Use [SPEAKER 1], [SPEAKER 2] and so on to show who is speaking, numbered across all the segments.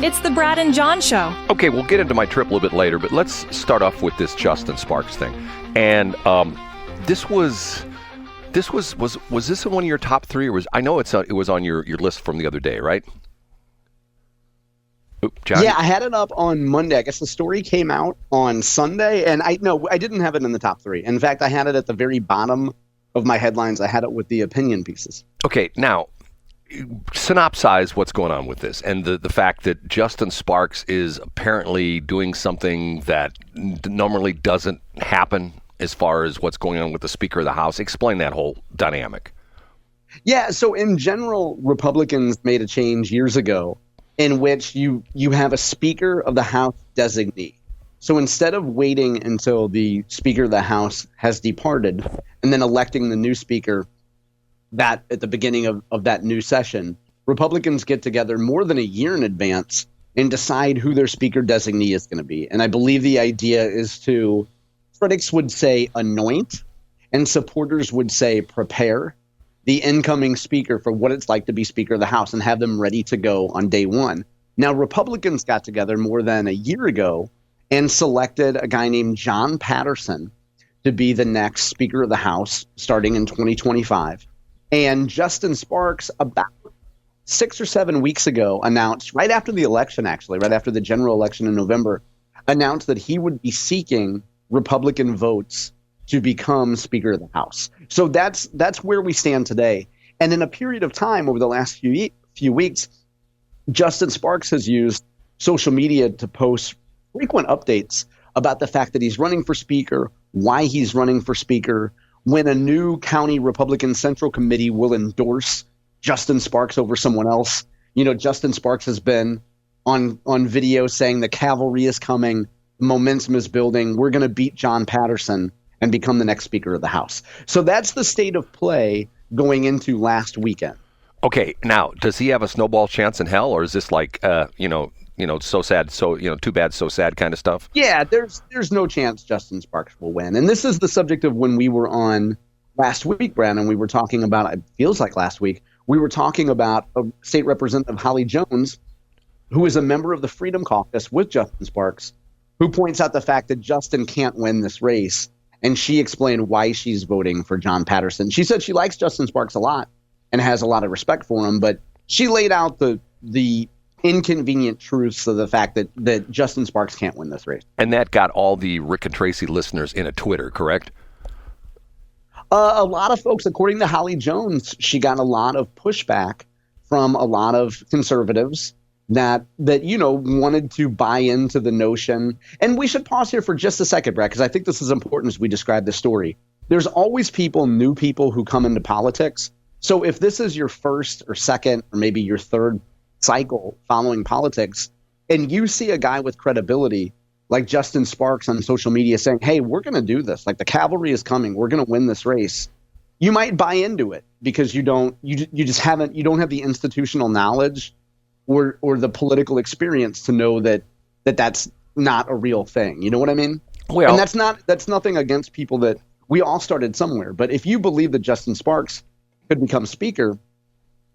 [SPEAKER 1] It's the Brad and John Show.
[SPEAKER 2] Okay, we'll get into my trip a little bit later, but let's start off with this Justin Sparks thing. And was this in one of your top three? Or I know it was on your list from the other day, right? John?
[SPEAKER 3] Yeah, I had it up on Monday. I guess the story came out on Sunday, and I didn't have it in the top three. In fact, I had it at the very bottom of my headlines. I had it with the opinion pieces.
[SPEAKER 2] Okay, now synopsize what's going on with this and the fact that Justin Sparks is apparently doing something that normally doesn't happen as far as what's going on with the Speaker of the House. Explain that whole dynamic.
[SPEAKER 3] Yeah, so in general, Republicans made a change years ago in which you have a Speaker of the House designee. So instead of waiting until the Speaker of the House has departed and then electing the new Speaker that at the beginning of that new session, Republicans get together more than a year in advance and decide who their Speaker designee is going to be. And I believe the idea is to, critics would say anoint, and supporters would say prepare the incoming Speaker for what it's like to be Speaker of the House and have them ready to go on day one. Now, Republicans got together more than a year ago and selected a guy named Jon Patterson to be the next Speaker of the House starting in 2025. And Justin Sparks, about 6 or 7 weeks ago, announced, right after the election, actually, right after the general election in November, announced that he would be seeking Republican votes to become Speaker of the House. So that's where we stand today. And in a period of time over the last few weeks, Justin Sparks has used social media to post frequent updates about the fact that he's running for Speaker, why he's running for Speaker, when a new county Republican Central Committee will endorse Justin Sparks over someone else. You know, Justin Sparks has been on video saying the cavalry is coming, momentum is building, we're going to beat Jon Patterson and become the next Speaker of the House. So that's the state of play going into last weekend.
[SPEAKER 2] Okay, now, does he have a snowball chance in hell, or is this like, so sad, too bad, so sad kind of stuff?
[SPEAKER 3] Yeah, there's no chance Justin Sparks will win. And this is the subject of when we were on last week, Brandon, we were talking about, it feels like last week, we were talking about State Representative Holly Jones, who is a member of the Freedom Caucus with Justin Sparks, who points out the fact that Justin can't win this race. And she explained why she's voting for Jon Patterson. She said she likes Justin Sparks a lot and has a lot of respect for him, but she laid out the inconvenient truths of the fact that Justin Sparks can't win this race.
[SPEAKER 2] And that got all the Rick and Tracy listeners in a Twitter, correct?
[SPEAKER 3] A lot of folks, according to Holly Jones, she got a lot of pushback from a lot of conservatives that wanted to buy into the notion. And we should pause here for just a second, Brad, because I think this is important as we describe the story. There's always new people who come into politics. So if this is your first or second or maybe your third cycle following politics, and you see a guy with credibility like Justin Sparks on social media saying, hey, we're going to do this, like the cavalry is coming, we're going to win this race, you might buy into it because you don't have the institutional knowledge or the political experience to know that that's not a real thing. You know what I mean?
[SPEAKER 2] Well,
[SPEAKER 3] and that's nothing against people that we all started somewhere. But if you believe that Justin Sparks could become Speaker,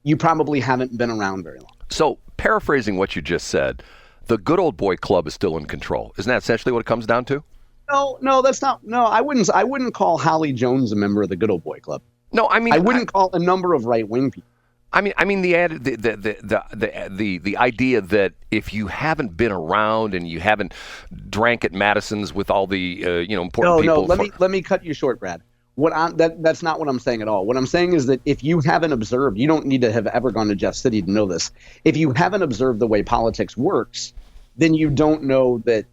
[SPEAKER 3] you probably haven't been around very long.
[SPEAKER 2] So paraphrasing what you just said, the good old boy club is still in control. Isn't that essentially what it comes down to?
[SPEAKER 3] No, that's not. No, I wouldn't call Holly Jones a member of the good old boy club.
[SPEAKER 2] No, I mean,
[SPEAKER 3] I wouldn't call a number of right wing people.
[SPEAKER 2] I mean the idea that if you haven't been around and you haven't drank at Madison's with all the important people.
[SPEAKER 3] No, let me cut you short, Brad. That's not what I'm saying at all. What I'm saying is that if you haven't observed, you don't need to have ever gone to Jeff City to know this. If you haven't observed the way politics works, then you don't know that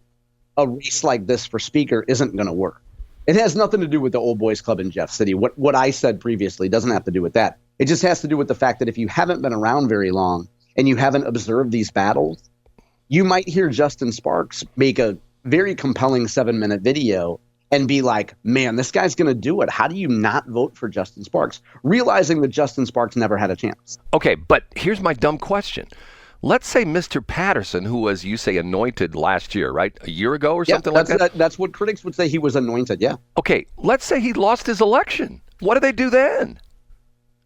[SPEAKER 3] a race like this for Speaker isn't going to work. It has nothing to do with the old boys club in Jeff City. What I said previously doesn't have to do with that. It just has to do with the fact that if you haven't been around very long and you haven't observed these battles, you might hear Justin Sparks make a very compelling 7-minute video and be like, man, this guy's going to do it. How do you not vote for Justin Sparks? Realizing that Justin Sparks never had a chance.
[SPEAKER 2] Okay, but here's my dumb question. Let's say Mr. Patterson, who was, you say, anointed last year, right? A year ago or something like that?
[SPEAKER 3] That's what critics would say. He was anointed, yeah.
[SPEAKER 2] Okay, let's say he lost his election. What do they do then?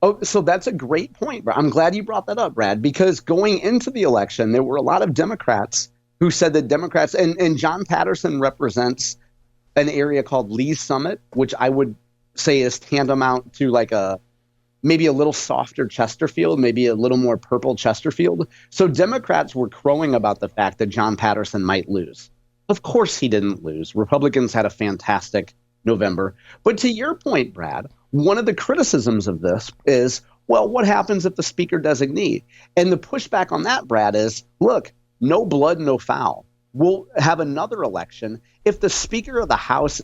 [SPEAKER 3] Oh, so that's a great point. I'm glad you brought that up, Brad, because going into the election, there were a lot of Democrats who said that Democrats, and Jon Patterson represents an area called Lee's Summit, which I would say is tantamount to like maybe a little softer Chesterfield, maybe a little more purple Chesterfield. So Democrats were crowing about the fact that Jon Patterson might lose. Of course he didn't lose. Republicans had a fantastic November. But to your point, Brad, one of the criticisms of this is, well, what happens if the speaker designee? And the pushback on that, Brad, is, look, no blood, no foul. We'll have another election. If the Speaker of the House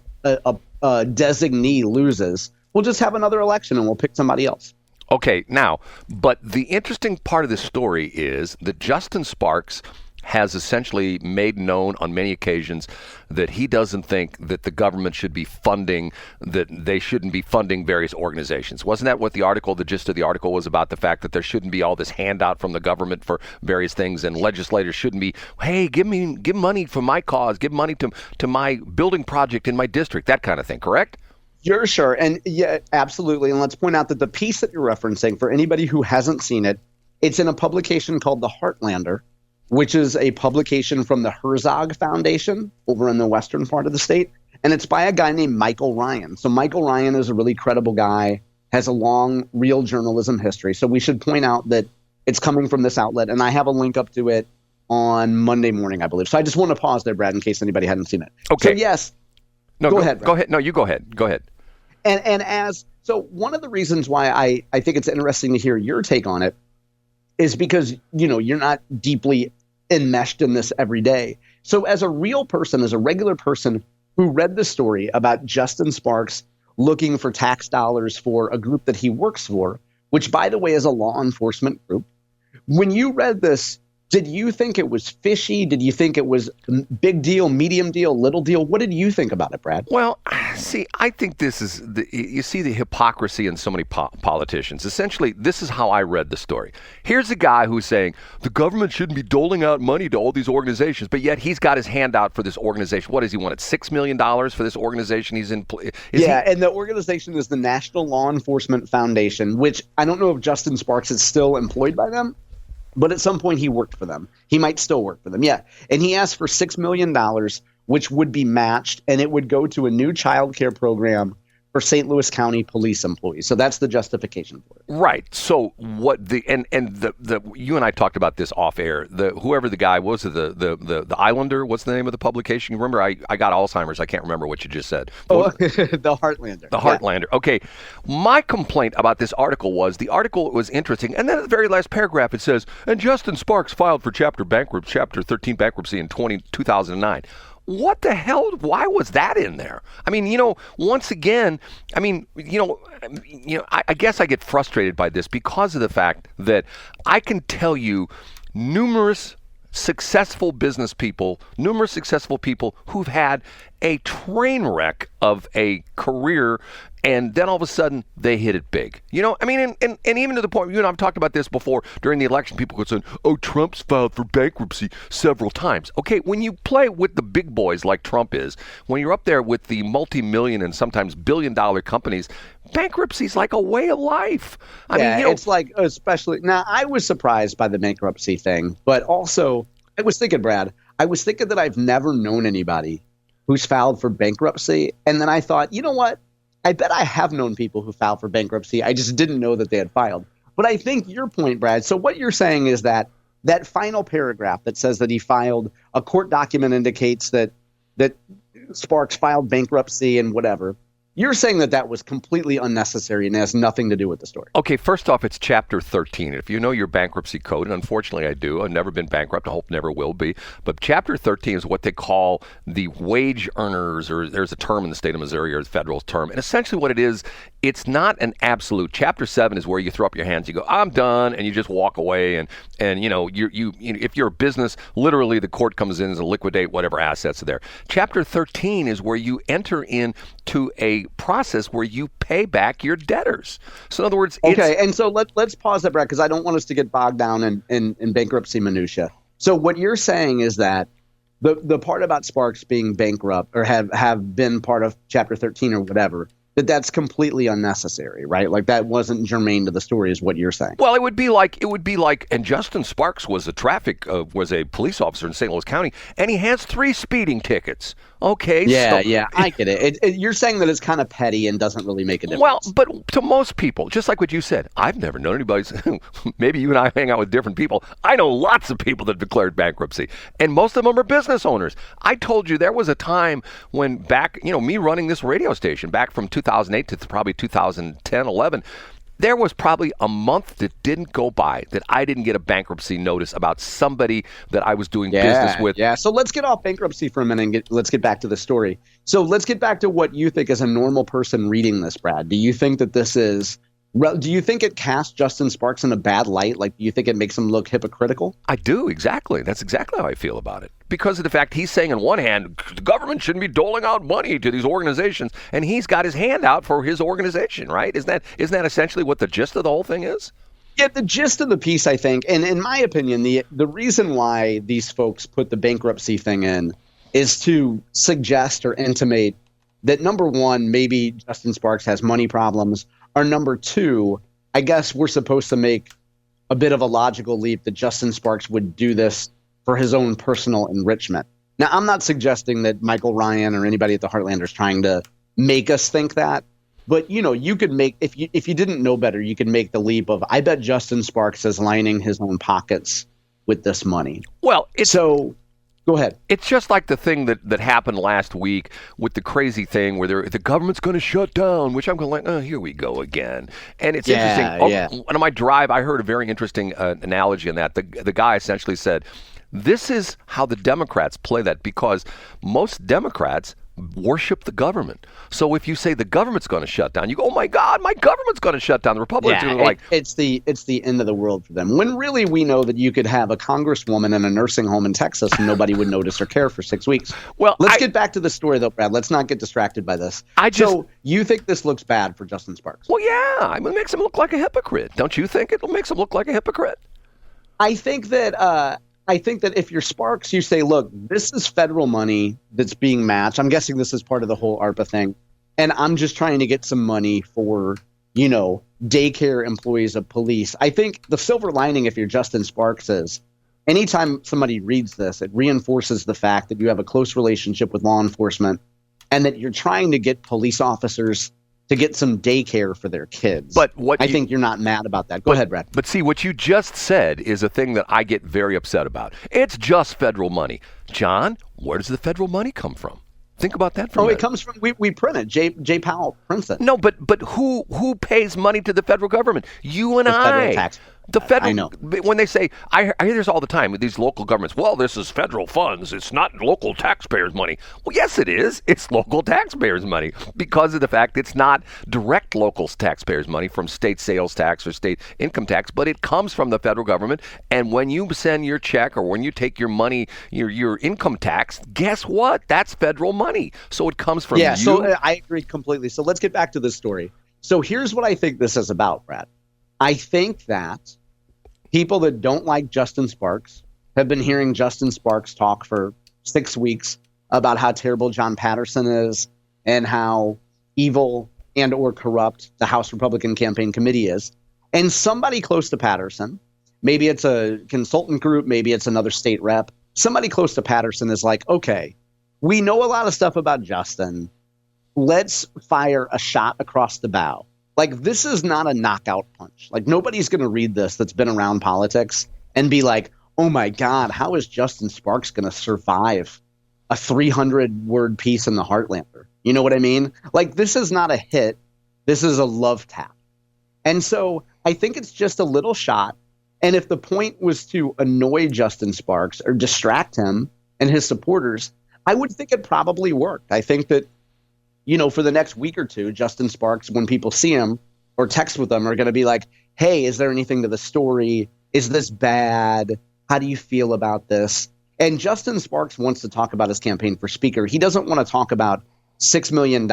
[SPEAKER 3] designee loses, we'll just have another election and we'll pick somebody else.
[SPEAKER 2] Okay, now, but the interesting part of this story is that Justin Sparks has essentially made known on many occasions that he doesn't think that the government should be funding, that they shouldn't be funding various organizations. Wasn't that what the gist of the article was about, the fact that there shouldn't be all this handout from the government for various things, and legislators shouldn't be, hey, give money for my cause, give money to my building project in my district, that kind of thing, correct?
[SPEAKER 3] You're sure. And yeah, absolutely. And let's point out that the piece that you're referencing, for anybody who hasn't seen it, it's in a publication called The Heartlander, which is a publication from the Herzog Foundation over in the western part of the state. And it's by a guy named Michael Ryan. So Michael Ryan is a really credible guy, has a long real journalism history. So we should point out that it's coming from this outlet. And I have a link up to it on Monday morning, I believe. So I just want to pause there, Brad, in case anybody hadn't seen it.
[SPEAKER 2] Okay.
[SPEAKER 3] So yes.
[SPEAKER 2] No,
[SPEAKER 3] go ahead, Brad.
[SPEAKER 2] Go ahead. No, you go ahead. Go ahead.
[SPEAKER 3] So one of the reasons why I think it's interesting to hear your take on it is because, you're not deeply enmeshed in this every day. So as a real person, as a regular person who read the story about Justin Sparks looking for tax dollars for a group that he works for, which, by the way, is a law enforcement group, when you read this, did you think it was fishy? Did you think it was big deal, medium deal, little deal? What did you think about it, Brad?
[SPEAKER 2] Well, see, I think this is, you see the hypocrisy in so many politicians. Essentially, this is how I read the story. Here's a guy who's saying the government shouldn't be doling out money to all these organizations, but yet he's got his hand out for this organization. What does he want? $6 million for this organization he's in?
[SPEAKER 3] And the organization is the National Law Enforcement Foundation, which I don't know if Justin Sparks is still employed by them. But at some point he worked for them. He might still work for them. Yeah. And he asked for $6 million, which would be matched, and it would go to a new child care program for St. Louis County police employees. So that's the justification for it.
[SPEAKER 2] Right. So what the you and I talked about this off air. Whoever the guy was, the Islander, what's the name of the publication? Remember, I got Alzheimer's. I can't remember what you just said.
[SPEAKER 3] The Heartlander.
[SPEAKER 2] The Heartlander. Yeah. Okay. My complaint about this article was the article was interesting, and then at the very last paragraph it says, and Justin Sparks filed for Chapter 13 bankruptcy in 2009. What the hell? Why was that in there? I mean, once again, I guess I get frustrated by this because of the fact that I can tell you numerous successful people who've had a train wreck of a career, and then all of a sudden they hit it big. And even to the point, I've talked about this before during the election, people could say, oh, Trump's filed for bankruptcy several times. Okay, when you play with the big boys like Trump is, when you're up there with the multi-million and sometimes billion-dollar companies, bankruptcy's like a way of life. I mean,
[SPEAKER 3] it's like, especially, now I was surprised by the bankruptcy thing, but also I was thinking, Brad, that I've never known anybody who's filed for bankruptcy. And then I thought, you know what? I bet I have known people who filed for bankruptcy. I just didn't know that they had filed. But I think your point, Brad, so what you're saying is that final paragraph that says that he filed, a court document indicates that Sparks filed bankruptcy and whatever. You're saying that was completely unnecessary and has nothing to do with the story.
[SPEAKER 2] Okay, first off, it's Chapter 13. If you know your bankruptcy code, and unfortunately I do, I've never been bankrupt, I hope never will be, but Chapter 13 is what they call the wage earners, or there's a term in the state of Missouri, or a federal term, and essentially what it is, it's not an absolute. Chapter 7 is where you throw up your hands, you go, I'm done, and you just walk away, and you if you're a business, literally the court comes in to liquidate whatever assets are there. Chapter 13 is where you enter into a process where you pay back your debtors. So in other words,
[SPEAKER 3] and so let's pause that, Brad, because I don't want us to get bogged down in bankruptcy minutia. So what you're saying is that the part about Sparks being bankrupt or have been part of Chapter 13 or whatever, that's completely unnecessary, right? Like that wasn't germane to the story, is what you're saying.
[SPEAKER 2] Well, it would be like, and Justin Sparks was a police officer in St. Louis County, and he has 3 speeding tickets. Okay.
[SPEAKER 3] Yeah, I get it. You're saying that it's kind of petty and doesn't really make a difference.
[SPEAKER 2] Well, but to most people, just like what you said, I've never known anybody. Maybe you and I hang out with different people. I know lots of people that declared bankruptcy, and most of them are business owners. I told you there was a time when back, me running this radio station back from 2008 to probably 2010, 11. There was probably a month that didn't go by that I didn't get a bankruptcy notice about somebody that I was doing business with.
[SPEAKER 3] Yeah, so let's get off bankruptcy for a minute and let's get back to the story. So let's get back to what you think as a normal person reading this, Brad. Do you think that do you think it casts Justin Sparks in a bad light? Like, do you think it makes him look hypocritical?
[SPEAKER 2] I do, exactly. That's exactly how I feel about it. Because of the fact he's saying on one hand, the government shouldn't be doling out money to these organizations, and he's got his hand out for his organization, right? Isn't that essentially what the gist of the whole thing is?
[SPEAKER 3] Yeah, the gist of the piece, I think, and in my opinion, the reason why these folks put the bankruptcy thing in is to suggest or intimate that, number one, maybe Justin Sparks has money problems, or number two, I guess we're supposed to make a bit of a logical leap that Justin Sparks would do this for his own personal enrichment. Now, I'm not suggesting that Michael Ryan or anybody at the Heartlander is trying to make us think that, but you could make, if you didn't know better, you could make the leap of, I bet Justin Sparks is lining his own pockets with this money.
[SPEAKER 2] Well,
[SPEAKER 3] Go ahead.
[SPEAKER 2] It's just like the thing that happened last week with the crazy thing where the government's going to shut down, which I'm going like, oh, here we go again. And it's interesting. On my drive, I heard a very interesting analogy on that. The guy essentially said, this is how the Democrats play that, because most Democrats worship the government. So if you say the government's going to shut down, you go, oh my God, my government's going to shut down. The Republicans are like,
[SPEAKER 3] it's the end of the world for them. When really we know that you could have a congresswoman in a nursing home in Texas and nobody would notice or care for 6 weeks. Well, let's get back to the story though, Brad. Let's not get distracted by this. So you think this looks bad for Justin Sparks?
[SPEAKER 2] Well, yeah, it makes him look like a hypocrite. Don't you think it makes him look like a hypocrite?
[SPEAKER 3] I think that if you're Sparks, you say, look, this is federal money that's being matched. I'm guessing this is part of the whole ARPA thing. And I'm just trying to get some money for, daycare employees of police. I think the silver lining, if you're Justin Sparks, is anytime somebody reads this, it reinforces the fact that you have a close relationship with law enforcement and that you're trying to get police officers to get some daycare for their kids. But I think you're not mad about that. Go ahead, Brad.
[SPEAKER 2] But see, what you just said is a thing that I get very upset about. It's just federal money. John, where does the federal money come from? Think about that for a minute.
[SPEAKER 3] It comes from, we print it. Jay Powell prints it.
[SPEAKER 2] No, but who pays money to the federal government? You and
[SPEAKER 3] federal tax.
[SPEAKER 2] The federal,
[SPEAKER 3] I know.
[SPEAKER 2] When they say, I hear this all the time with these local governments, well, this is federal funds. It's not local taxpayers' money. Well, yes, it is. It's local taxpayers' money because of the fact it's not direct local taxpayers' money from state sales tax or state income tax, but it comes from the federal government. And when you send your check or when you take your money, your income tax, guess what? That's federal money. So it comes from you.
[SPEAKER 3] Yeah, so I agree completely. So let's get back to this story. So here's what I think this is about, Brad. I think that people that don't like Justin Sparks have been hearing Justin Sparks talk for 6 weeks about how terrible Jon Patterson is and how evil and or corrupt the House Republican Campaign Committee is. And somebody close to Patterson, maybe it's a consultant group, maybe it's another state rep, somebody close to Patterson is like, okay, we know a lot of stuff about Justin. Let's fire a shot across the bow. Like, this is not a knockout punch. Like, nobody's going to read this that's been around politics and be like, oh, my God, how is Justin Sparks going to survive a 300-word piece in the Heartlander? You know what I mean? Like, this is not a hit. This is a love tap. And so I think it's just a little shot. And if the point was to annoy Justin Sparks or distract him and his supporters, I would think it probably worked. I think that, for the next week or two, Justin Sparks, when people see him or text with him, are going to be like, hey, is there anything to the story? Is this bad? How do you feel about this? And Justin Sparks wants to talk about his campaign for speaker. He doesn't want to talk about $6 million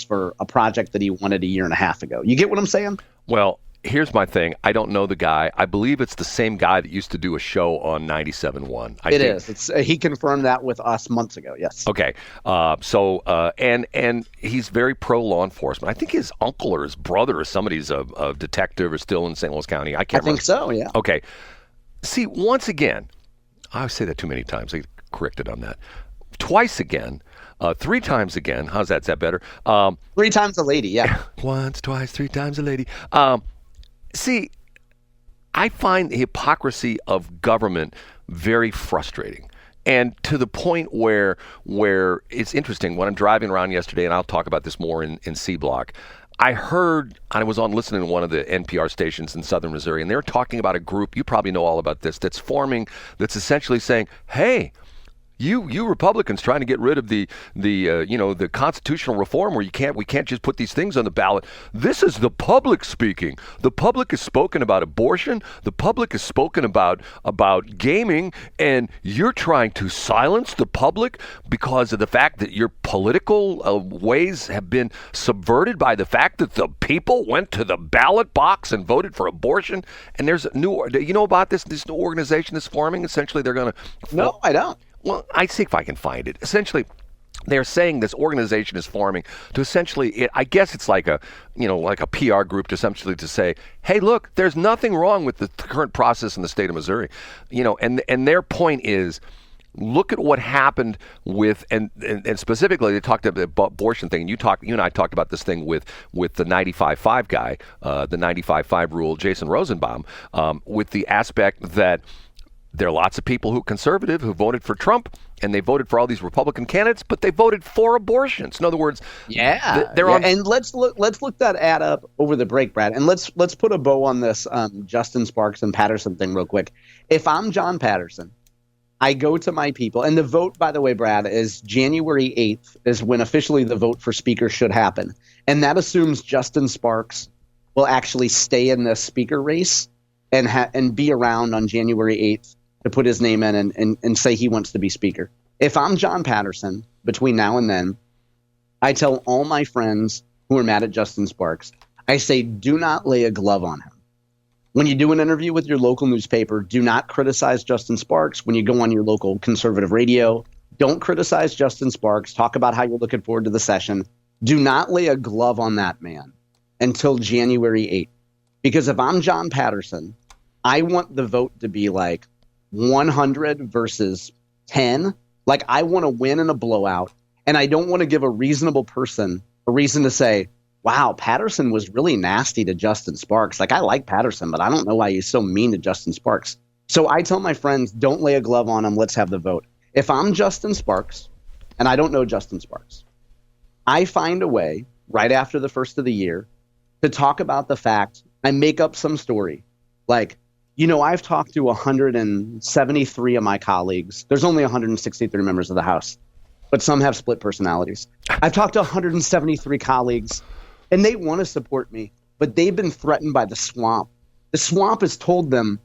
[SPEAKER 3] for a project that he wanted a year and a half ago. You get what I'm saying?
[SPEAKER 2] Well, Here's my thing. I don't know the guy. I believe it's the same guy that used to do a show on 97.1.
[SPEAKER 3] It is. It's he confirmed that with us months ago. Yes.
[SPEAKER 2] Okay. And he's very pro law enforcement. I think his uncle or his brother or somebody's a detective or still in St. Louis County. I can't remember.
[SPEAKER 3] Think so. Yeah.
[SPEAKER 2] Okay. See, once again, I say that too many times. I get corrected on that. Twice again. 3 times again. How's that? Is that better?
[SPEAKER 3] 3 times a lady. Yeah.
[SPEAKER 2] Once, twice, 3 times a lady. See, I find the hypocrisy of government very frustrating. And to the point where it's interesting, when I'm driving around yesterday, and I'll talk about this more in C Block, I was listening to one of the NPR stations in southern Missouri, and they were talking about a group, you probably know all about this, that's essentially saying, hey, You Republicans trying to get rid of the constitutional reform where we can't just put these things on the ballot. This is the public speaking. The public has spoken about abortion. The public has spoken about gaming, and you're trying to silence the public because of the fact that your political ways have been subverted by the fact that the people went to the ballot box and voted for abortion. And there's a new, you know about this new organization that's forming? Essentially, they're going to.
[SPEAKER 3] No, I don't.
[SPEAKER 2] Well, I see if I can find it. Essentially, they're saying this organization is forming to essentially, I guess it's like a PR group to essentially to say, hey, look, there's nothing wrong with the current process in the state of Missouri, and their point is, look at what happened with, and specifically they talked about the abortion thing. And you and I talked about this thing with the 95.5 guy, the 95.5 rule, Jason Rosenbaum, with the aspect that there are lots of people who are conservative who voted for Trump, and they voted for all these Republican candidates, but they voted for abortions. In other words,
[SPEAKER 3] And let's look that ad up over the break, Brad, and let's put a bow on this Justin Sparks and Patterson thing real quick. If I'm Jon Patterson, I go to my people, and the vote, by the way, Brad, is January 8th is when officially the vote for speaker should happen, and that assumes Justin Sparks will actually stay in the speaker race and be around on January 8th. To put his name in and say he wants to be speaker. If I'm Jon Patterson, between now and then, I tell all my friends who are mad at Justin Sparks, I say, do not lay a glove on him. When you do an interview with your local newspaper, do not criticize Justin Sparks. When you go on your local conservative radio, don't criticize Justin Sparks. Talk about how you're looking forward to the session. Do not lay a glove on that man until January 8th. Because if I'm Jon Patterson, I want the vote to be like 100 versus 10. Like, I want to win in a blowout, and I don't want to give a reasonable person a reason to say, wow, Patterson was really nasty to Justin Sparks. Like, I like Patterson, but I don't know why he's so mean to Justin Sparks. So I tell my friends, don't lay a glove on him. Let's have the vote. If I'm Justin Sparks, and I don't know Justin Sparks, I find a way right after the first of the year to talk about the fact I make up some story like, I've talked to 173 of my colleagues. There's only 163 members of the House, but some have split personalities. I've talked to 173 colleagues, and they want to support me, but they've been threatened by the swamp. The swamp has told them,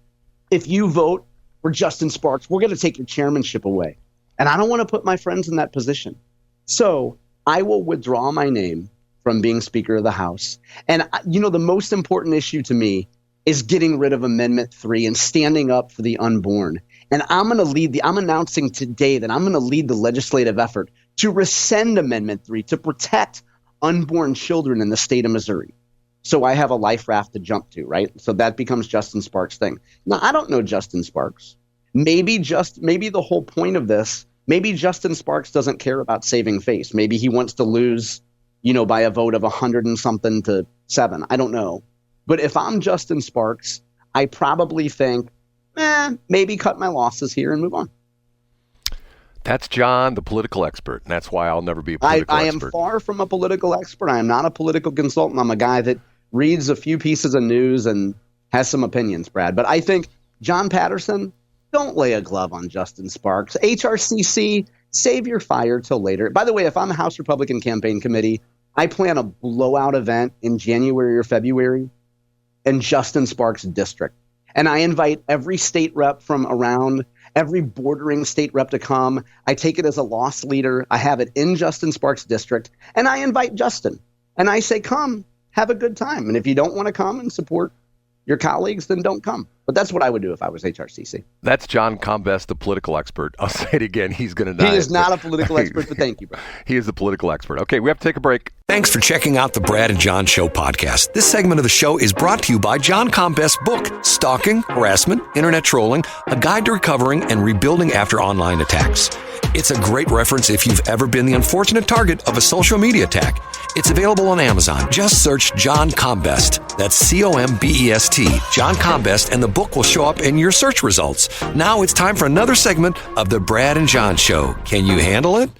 [SPEAKER 3] if you vote for Justin Sparks, we're going to take your chairmanship away. And I don't want to put my friends in that position. So I will withdraw my name from being Speaker of the House. And, the most important issue to me is getting rid of Amendment 3 and standing up for the unborn. And I'm announcing today that I'm going to lead the legislative effort to rescind Amendment 3 to protect unborn children in the state of Missouri. So I have a life raft to jump to, right? So that becomes Justin Sparks' thing. Now, I don't know Justin Sparks. Maybe the whole point of this, maybe Justin Sparks doesn't care about saving face. Maybe he wants to lose, by a vote of 100 and something to 7. I don't know. But if I'm Justin Sparks, I probably think, maybe cut my losses here and move on.
[SPEAKER 2] That's John, the political expert, and that's why I'll never be a political expert.
[SPEAKER 3] I am far from a political expert. I am not a political consultant. I'm a guy that reads a few pieces of news and has some opinions, Brad. But I think Jon Patterson, don't lay a glove on Justin Sparks. HRCC, save your fire till later. By the way, if I'm a House Republican Campaign Committee, I plan a blowout event in January or February in Justin Sparks' district. And I invite every state rep from around, every bordering state rep to come. I take it as a loss leader. I have it in Justin Sparks' district. And I invite Justin. And I say, come, have a good time. And if you don't want to come and support your colleagues, then don't come. But that's what I would do if I was HRCC.
[SPEAKER 2] That's Jon Patterson, the political expert. I'll say it again. He's going to die.
[SPEAKER 3] He is not a political expert, but thank you, bro.
[SPEAKER 2] He is the political expert. Okay, we have to take a break.
[SPEAKER 1] Thanks for checking out the Brad and John Show podcast. This segment of the show is brought to you by Jon Patterson's book, Stalking, Harassment, Internet Trolling, A Guide to Recovering and Rebuilding After Online Attacks. It's a great reference if you've ever been the unfortunate target of a social media attack. It's available on Amazon. Just search Jon Patterson. That's Combest, Jon Patterson, and the book will show up in your search results. Now it's time for another segment of the Brad and John Show. Can you handle it?